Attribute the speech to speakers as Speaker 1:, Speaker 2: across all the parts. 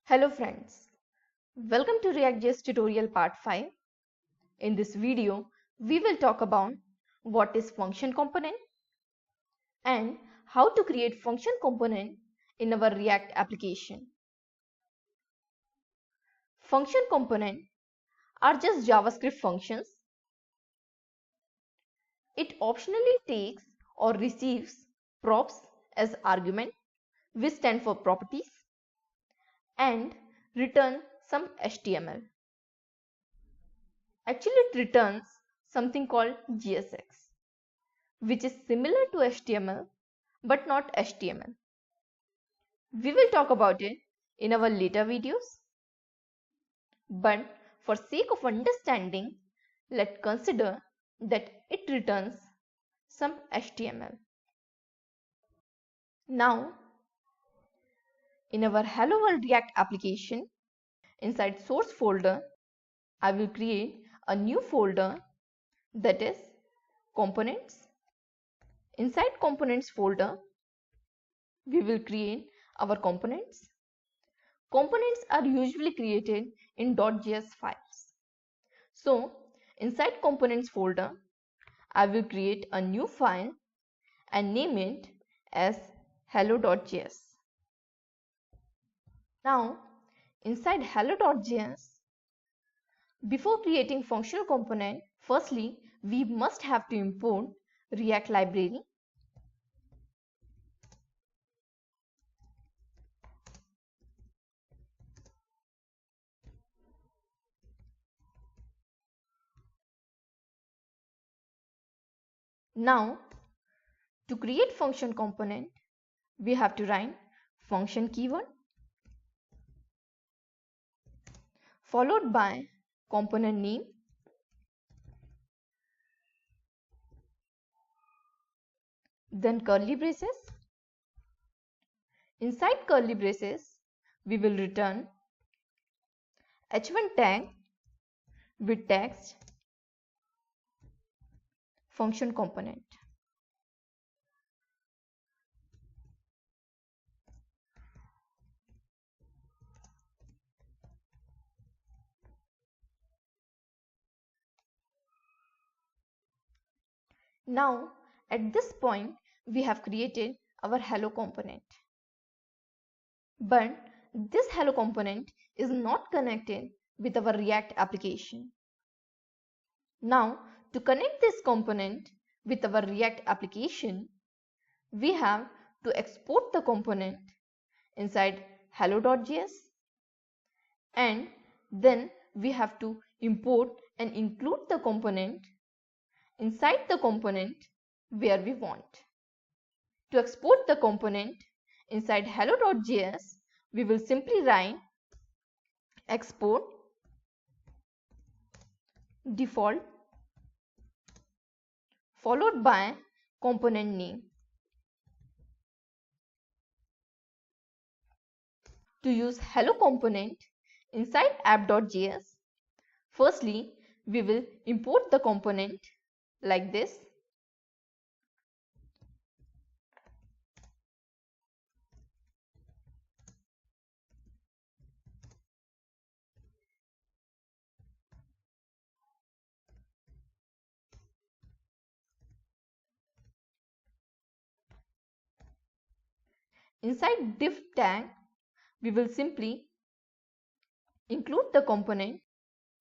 Speaker 1: Hello friends, welcome to ReactJS tutorial part 5. In this video, we will talk about what is function component and how to create function component in our React application. Function component are just JavaScript functions. It optionally takes or receives props as argument, which stand for properties, and return some HTML. Actually, it returns something called JSX, which is similar to HTML but not HTML. We will talk about it in our later videos. But for sake of understanding, let's consider that it returns some HTML. Now, in our Hello World React application, inside source folder, I will create a new folder that is components. Inside components folder, we will create our components. Components are usually created in .js files. So, inside components folder, I will create a new file and name it as hello.js. Now, inside hello.js, before creating functional component, firstly, we must have to import React library. Now, to create function component, we have to write function keyword followed by component name, then curly braces. Inside curly braces, we will return h1 tag with text function component. Now, at this point, we have created our hello component. But this hello component is not connected with our React application. Now, to connect this component with our React application, we have to export the component inside hello.js, and then we have to import and include the component inside the component where we want. To export the component inside hello.js, we will simply write export default followed by component name. To use hello component inside app.js, firstly, we will import the component like this. Inside div tag, we will simply include the component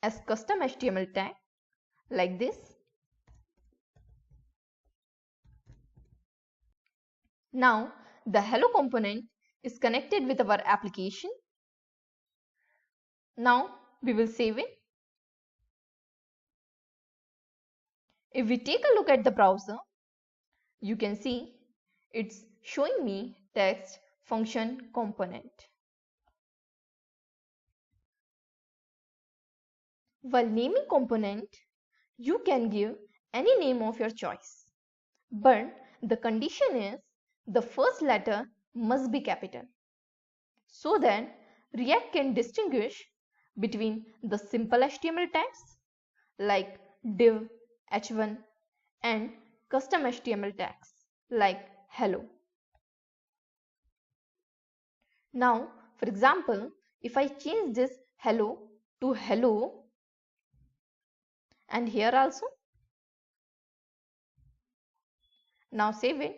Speaker 1: as custom HTML tag like this. Now, the hello component is connected with our application. Now, we will save it. If we take a look at the browser, you can see it's showing me text function component. While naming component, you can give any name of your choice. But the condition is the first letter must be capital, so that React can distinguish between the simple HTML tags like div, h1 and custom HTML tags like hello. Now, for example, if I change this hello to hello, and here also, now save it.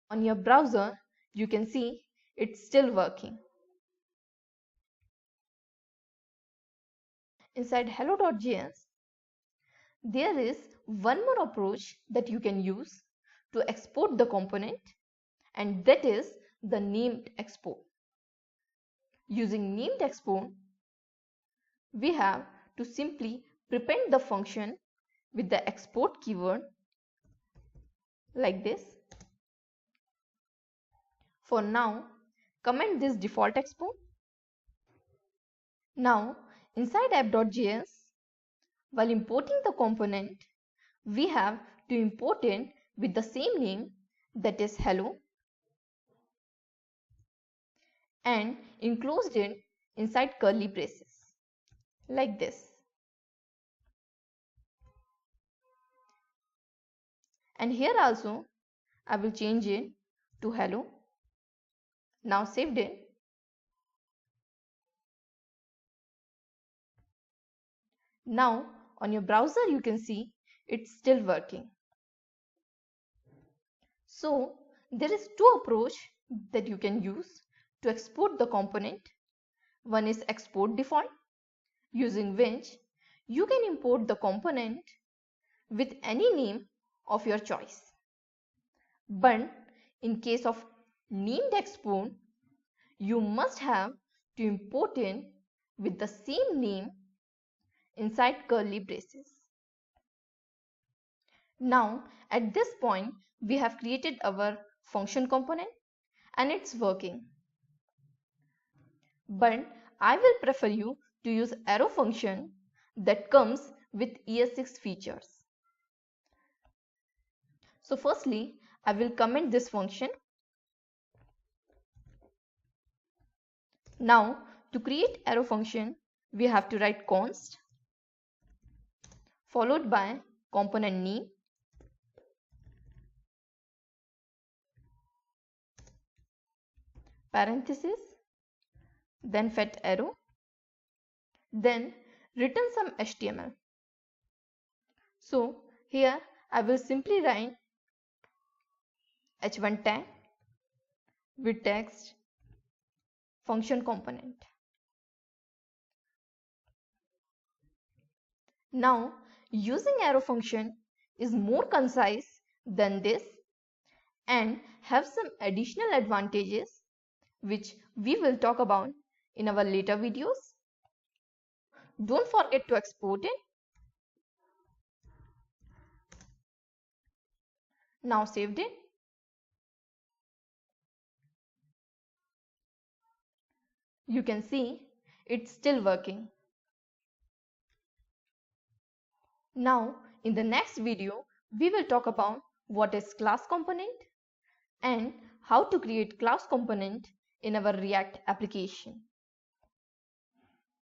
Speaker 1: On your browser, you can see it's still working. Inside hello.js, there is one more approach that you can use to export the component, and that is the named export. Using named export, we have to simply prepend the function with the export keyword like this. For now, comment this default export. Now, inside app.js, while importing the component, we have to import it with the same name, that is hello, and enclosed it inside curly braces like this. And here also I will change it to hello. Now saved it. Now on your browser you can see it's still working. So there is two approaches that you can use to export the component. One is export default, using which you can import the component with any name of your choice. But in case of named export, you must have to import it with the same name inside curly braces. Now at this point we have created our function component and it's working. But I will prefer you to use arrow function that comes with ES6 features. So firstly, I will comment this function. Now to create arrow function, we have to write const followed by component name, parenthesis, then fetch arrow, then return some HTML. So here I will simply write h1 tag with text function component. Now using arrow function is more concise than this and have some additional advantages which we will talk about in our later videos. Don't forget to export it. Now saved it. You can see it's still working. Now in the next video we will talk about what is class component and how to create class component in our React application.